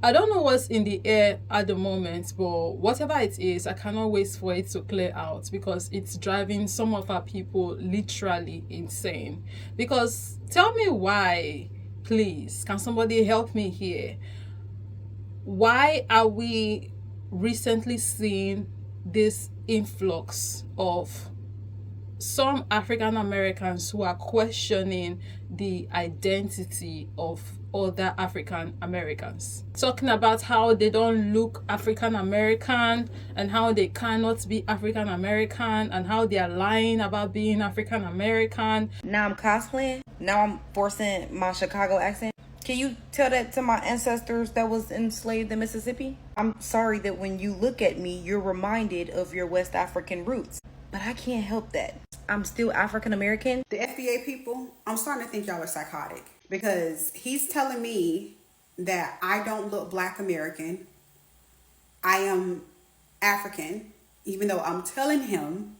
I don't know what's in the air at the moment, but whatever it is, I cannot wait for it to clear out because it's driving some of our people literally insane. Because tell me why, please, can somebody help me here? Why are we recently seeing this influx of some African Americans who are questioning the identity of other African Americans, talking about how they don't look African American and how they cannot be African American and how they are lying about being African American. Now I'm cosplaying. Now I'm forcing my Chicago accent. Can you tell that to my ancestors that was enslaved in Mississippi? I'm sorry that when you look at me, you're reminded of your West African roots. But I can't help that. I'm still African American. The FBA people, I'm starting to think y'all are psychotic because he's telling me that I don't look Black American. I am African, even though I'm telling him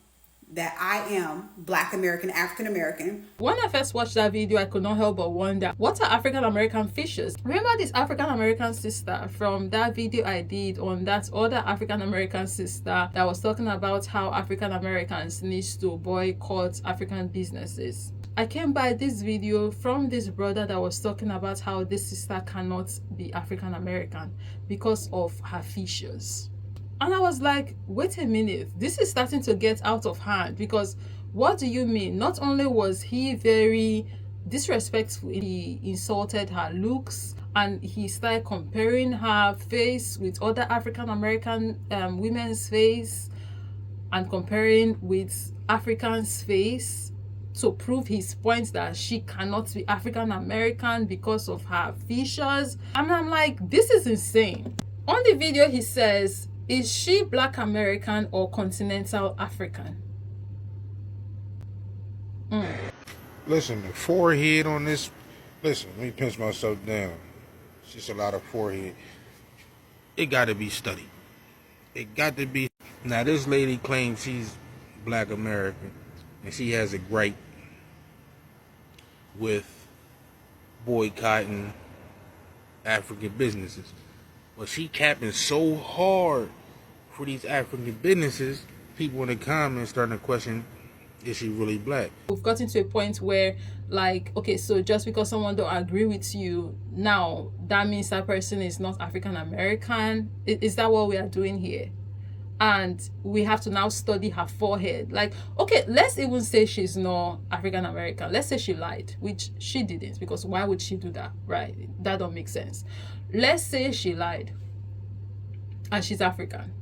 that I am Black American, African American. When I first watched that video, I could not help but wonder, what are African American features? Remember this African American sister from that video I did on that other African American sister that was talking about how African Americans needs to boycott African businesses? I came by this video from this brother that was talking about how this sister cannot be African American because of her features. And I was like, wait a minute, this is starting to get out of hand, because what do you mean? Not only was he very disrespectful, he insulted her looks and he started comparing her face with other African American women's face and comparing with African's face to prove his point that she cannot be African American because of her features. And I'm like, this is insane. On the video, he says, is she Black American or continental African? Listen, the forehead on this, listen, let me pinch myself down. It's just a lot of forehead. It got to be studied. It got to be. Now, this lady claims she's Black American, and she has a gripe with boycotting African businesses. But she capping so hard for these African businesses, people in the comments starting to question, is she really Black? We've gotten to a point where, like, okay, so just because someone don't agree with you, now that means that person is not African American. Is that what we are doing here? And we have to now study her forehead. Like, okay, let's even say she's not African American. Let's say she lied, which she didn't, because why would she do that, right? That don't make sense. Let's say she lied and she's African.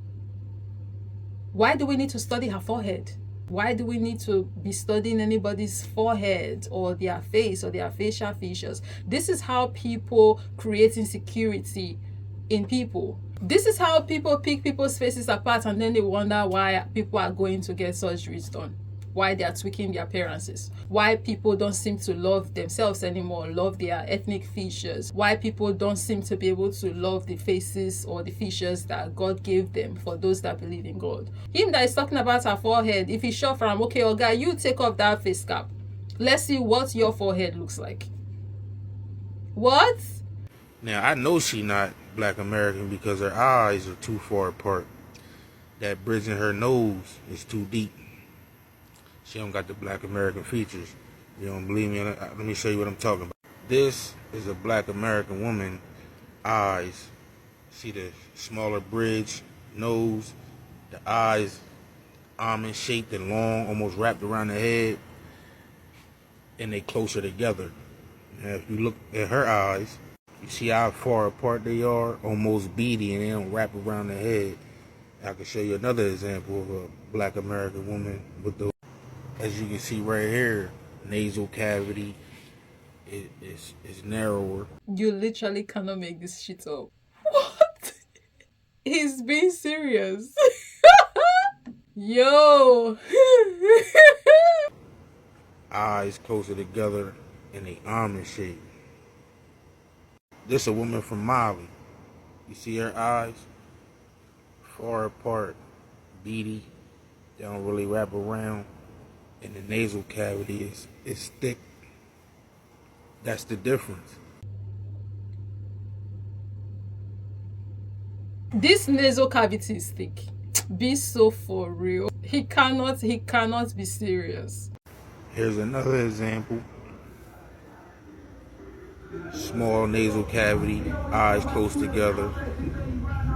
Why do we need to study her forehead? Why do we need to be studying anybody's forehead or their face or their facial features? This is how people create insecurity in people. This is how people pick people's faces apart and then they wonder why people are going to get surgeries done, why they are tweaking their appearances, why people don't seem to love themselves anymore, love their ethnic features, why people don't seem to be able to love the faces or the features that God gave them for those that believe in God. Him that is talking about her forehead, if he's sure from, okay, oh guy, you take off that face cap. Let's see what your forehead looks like. What? Now, I know she not Black American because her eyes are too far apart. That bridge in her nose is too deep. She don't got the Black American features. You don't believe me? Let me show you what I'm talking about. This is a Black American woman eyes. See the smaller bridge, nose, the eyes almond shaped and long, almost wrapped around the head, and they closer together. Now, if you look at her eyes, you see how far apart they are, almost beady, and they don't wrap around the head. I can show you another example of a Black American woman with the, as you can see right here, nasal cavity is narrower. You literally cannot make this shit up. What? He's being serious. Yo. Eyes closer together and they almond shape. This a woman from Mali. You see her eyes? Far apart, beady, they don't really wrap around, and the nasal cavity is thick. That's the difference. This nasal cavity is thick. Be so for real. He cannot be serious. Here's another example. Small nasal cavity, eyes close together,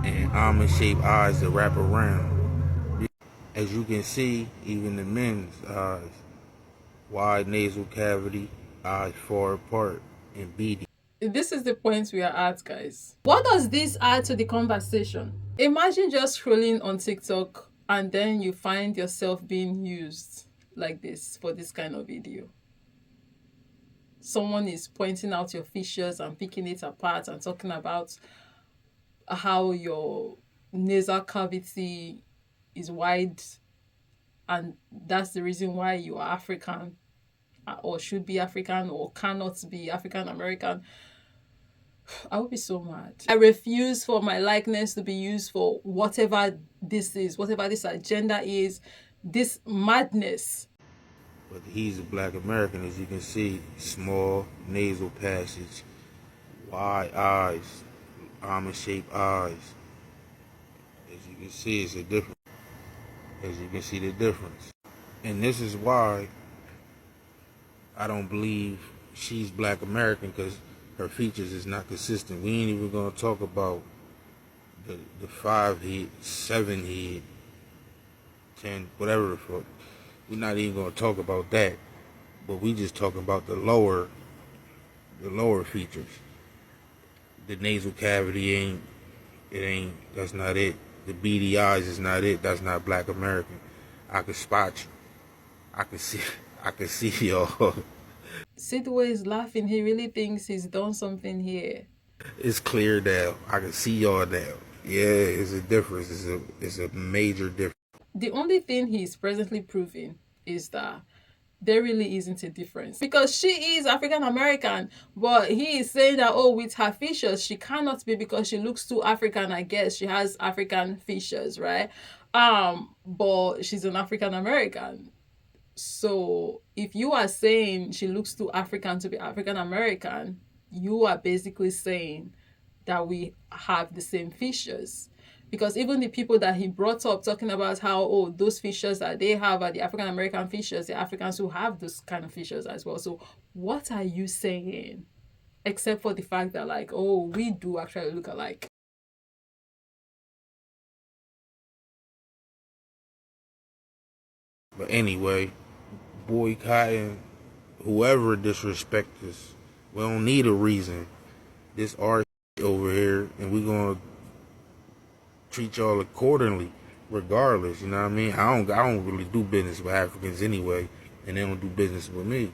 and almond-shaped eyes that wrap around. As you can see, even the men's eyes, wide nasal cavity, eyes far apart, and beady. This is the point we are at, guys. What does this add to the conversation? Imagine just scrolling on TikTok and then you find yourself being used like this for this kind of video. Someone is pointing out your features and picking it apart and talking about how your nasal cavity is wide and that's the reason why you are African or should be African or cannot be African American. I would be so mad. I refuse for my likeness to be used for whatever this is, whatever this agenda is, this madness. But he's a black American, as you can see, small nasal passage, wide eyes, almond-shaped eyes. As you can see, it's a difference. As you can see the difference. And this is why I don't believe she's black American, because her features is not consistent. We ain't even gonna talk about the 5 head, 7 head, 10, whatever the fuck. We're not even gonna talk about that. But we just talking about the lower features. The nasal cavity that's not it. The beady eyes is not it. That's not black American. I can spot you. I can see y'all. See the way he's laughing. He really thinks he's done something here. It's clear now. I can see y'all now. Yeah, it's a difference. It's a major difference. The only thing he's presently proving is that there really isn't a difference, because she is African American, but he is saying that, oh, with her features she cannot be because she looks too African. I guess she has African features, right? But she's an African American. So if you are saying she looks too African to be African American, you are basically saying that we have the same features. Because even the people that he brought up talking about how, oh, those features that they have are the African American features, the Africans who have those kind of features as well. So what are you saying? Except for the fact that, like, oh, we do actually look alike. But anyway, boycotting whoever disrespect us. We don't need a reason. This our over here, and we gonna treat y'all accordingly, regardless. You know what I mean? I don't really do business with Africans anyway, and they don't do business with me.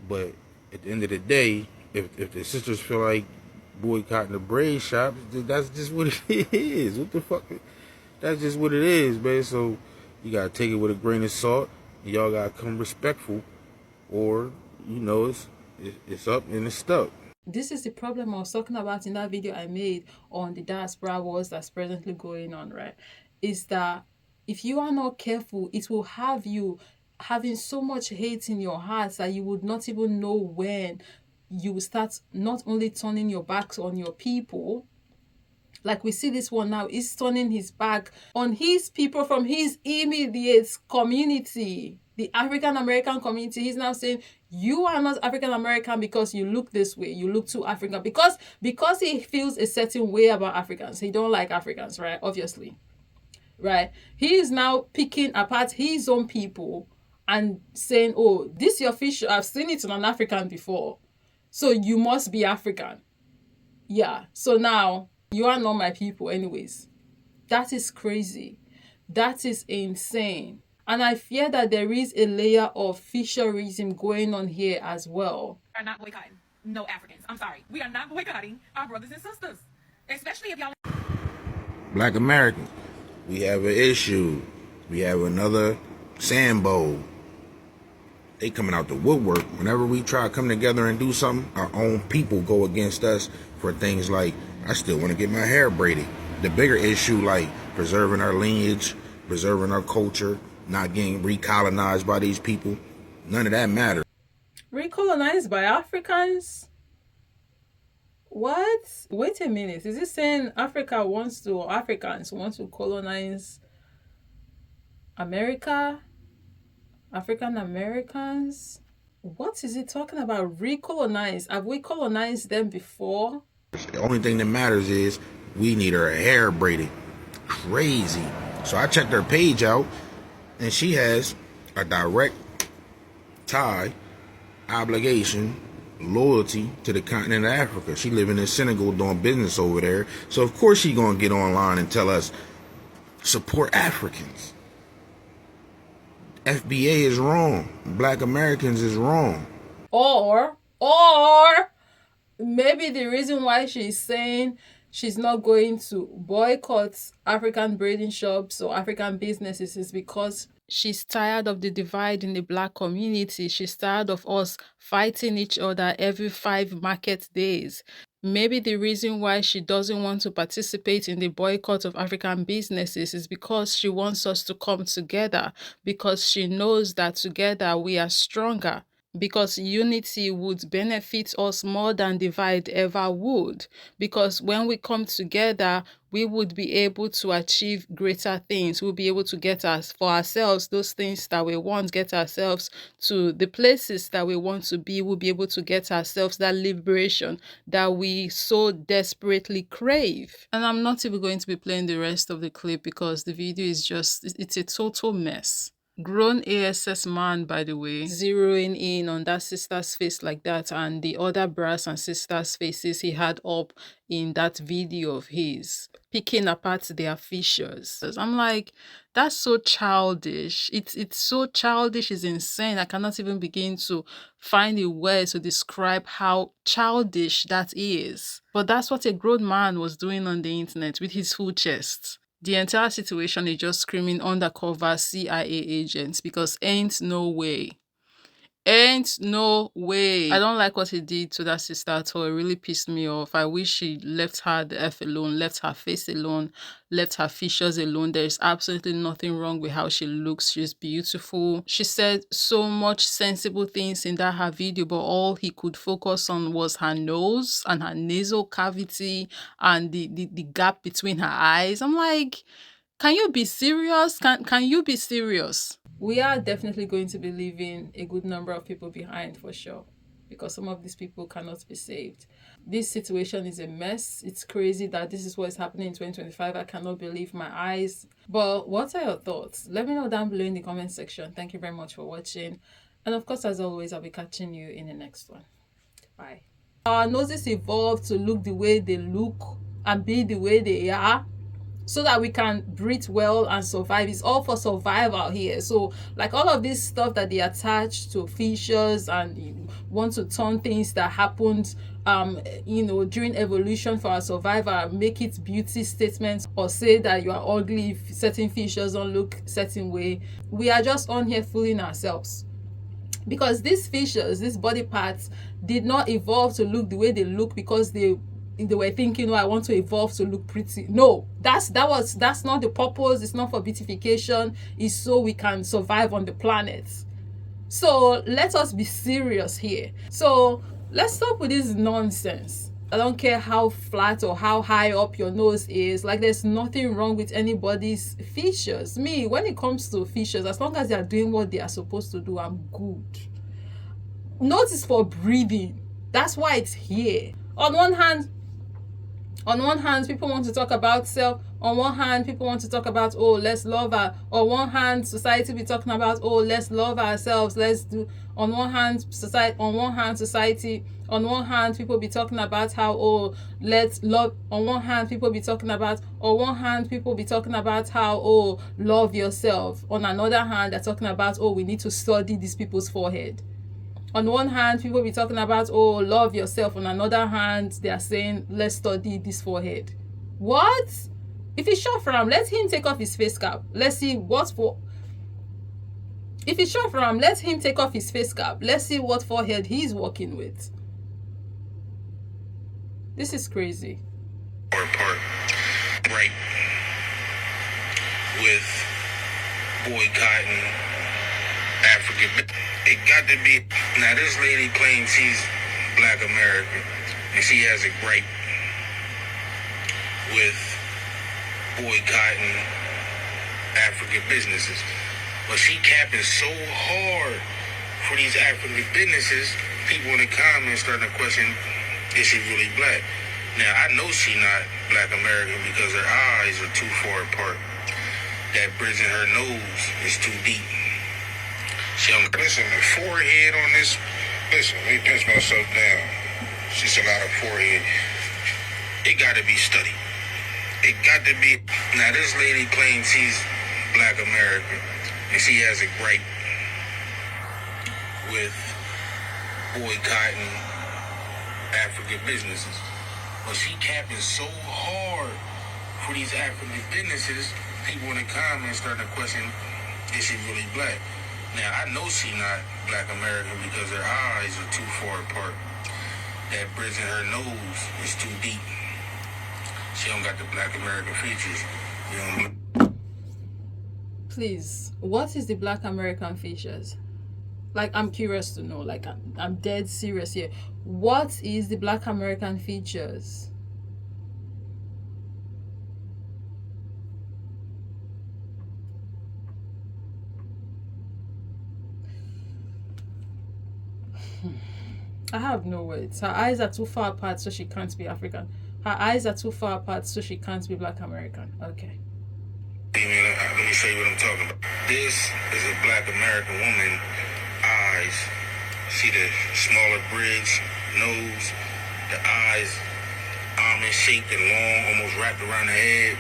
But at the end of the day, if the sisters feel like boycotting the braid shops, that's just what it is. What the fuck? That's just what it is, man. So you gotta take it with a grain of salt. Y'all gotta come respectful, or it's up and it's stuck. This is the problem I was talking about in that video I made on the diaspora wars that's presently going on, right? Is that if you are not careful, it will have you having so much hate in your heart that you would not even know when you will start not only turning your backs on your people. Like we see this one now, he's turning his back on his people from his immediate community, the African American community. He's now saying, you are not African American because you look this way, you look too African. Because he feels a certain way about Africans. He don't like Africans, right? Obviously. Right? He is now picking apart his own people and saying, oh, this your fish, I've seen it on an African before, so you must be African. Yeah, so now you are not my people anyways. That is crazy. That is insane. And I fear that there is a layer of fisherism going on here as well. We are not boycotting no Africans. I'm sorry. We are not boycotting our brothers and sisters. Especially if y'all... Black Americans, we have an issue. We have another Sambo. They coming out the woodwork. Whenever we try to come together and do something, our own people go against us for things like, I still want to get my hair braided. The bigger issue, like preserving our lineage, preserving our culture, not getting recolonized by these people, none of that matters. Recolonized by Africans? What? Wait a minute. Is it saying Africa wants to, or Africans want to colonize America? African Americans? What is it talking about? Recolonize? Have we colonized them before? The only thing that matters is we need her hair braided. Crazy. So I checked her page out, and she has a direct tie, obligation, loyalty to the continent of Africa. She living in Senegal doing business over there. So of course she gonna get online and tell us support Africans. FBA is wrong. Black Americans is wrong. Or maybe the reason why she's saying she's not going to boycott African braiding shops or African businesses is because she's tired of the divide in the black community. She's tired of us fighting each other every 5 market days. Maybe the reason why she doesn't want to participate in the boycott of African businesses is because she wants us to come together, because she knows that together we are stronger, because unity would benefit us more than divide ever would. Because when we come together, we would be able to achieve greater things. We'll be able to get us for ourselves those things that we want, get ourselves to the places that we want to be. We'll be able to get ourselves that liberation that we so desperately crave. And I'm not even going to be playing the rest of the clip because the video is just, it's a total mess. Grown ASS man, by the way, zeroing in on that sister's face like that and the other brass and sisters' faces he had up in that video of his, picking apart their features. I'm like, that's so childish. It's so childish, it's insane. I cannot even begin to find a word to describe how childish that is. But that's what a grown man was doing on the internet with his full chest. The entire situation is just screaming undercover CIA agents because ain't no way. Ain't no way. I don't like what he did to that sister at all. It really pissed me off. I wish he left her the F alone, left her face alone, left her features alone. There's absolutely nothing wrong with how she looks. She's beautiful. She said so much sensible things in that her video, but all he could focus on was her nose and her nasal cavity and the gap between her eyes. I'm like, can you be serious? Can you be serious? We are definitely going to be leaving a good number of people behind for sure, because some of these people cannot be saved. This situation is a mess. It's crazy that this is what is happening in 2025. I cannot believe my eyes. But what are your thoughts? Let me know down below in the comment section. Thank you very much for watching. And of course, as always, I'll be catching you in the next one. Bye. Our noses evolved to look the way they look and be the way they are, so that we can breathe well and survive. It's all for survival here. So like all of this stuff that they attach to features and want to turn things that happened during evolution for our survival, make it beauty statements, or say that you are ugly if certain features don't look certain way. We are just on here fooling ourselves, because these features, these body parts, did not evolve to look the way they look because they were thinking, oh, I want to evolve to look pretty. No, that's not the purpose. It's not for beautification. It's so we can survive on the planet. So let us be serious here. So let's stop with this nonsense. I don't care how flat or how high up your nose is. Like, there's nothing wrong with anybody's features. Me, when it comes to features, as long as they are doing what they are supposed to do, I'm good. Nose is for breathing. That's why it's here. On one hand, people want to talk about self. On one hand, people want to talk about, oh, let's love her. On one hand, society be talking about, oh, let's love ourselves. Let's do. On one hand, society. On one hand, people be talking about how, oh, let's love. On one hand, people be talking about. On one hand, people be talking about how, oh, love yourself. On another hand, they're talking about, oh, we need to study these people's forehead. On one hand, people be talking about, oh, love yourself. On another hand, they are saying, let's study this forehead. What? If he's short for him, let him take off his face cap. Let's see what for. If he's short for him, let him take off his face cap. Let's see what forehead he's working with. This is crazy. Part right with boycotting African. It got to be. Now this lady claims she's Black American. and she has a gripe with boycotting African businesses. But she capping so hard for these African businesses, people in the comments starting to question, is she really black? Now, I know she not black American because her eyes are too far apart. That bridge in her nose is too deep. She don't listen, the forehead on this, listen, let me pinch myself down. She's a lot of forehead. It gotta be studied. It got to be. Now, this lady claims she's black American, and she has a gripe with boycotting African businesses. But she capping so hard for these African businesses, people in the comments starting to question, is she really black? Now, I know she not black American because her eyes are too far apart. That bridge in her nose is too deep. She don't got the black American features. You know. Please, what is the black American features? Like, I'm curious to know. Like, I'm dead serious here. What is the black American features? I have no words. Her eyes are too far apart, so she can't be African. Her eyes are too far apart, so she can't be black American. Okay. Let me show you what I'm talking about. This is a black American woman eyes. See the smaller bridge, nose, the eyes, almond shaped and long, almost wrapped around the head,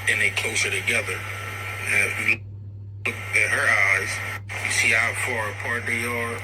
and they closer together. Now, if you look at her eyes, you see how far apart they are.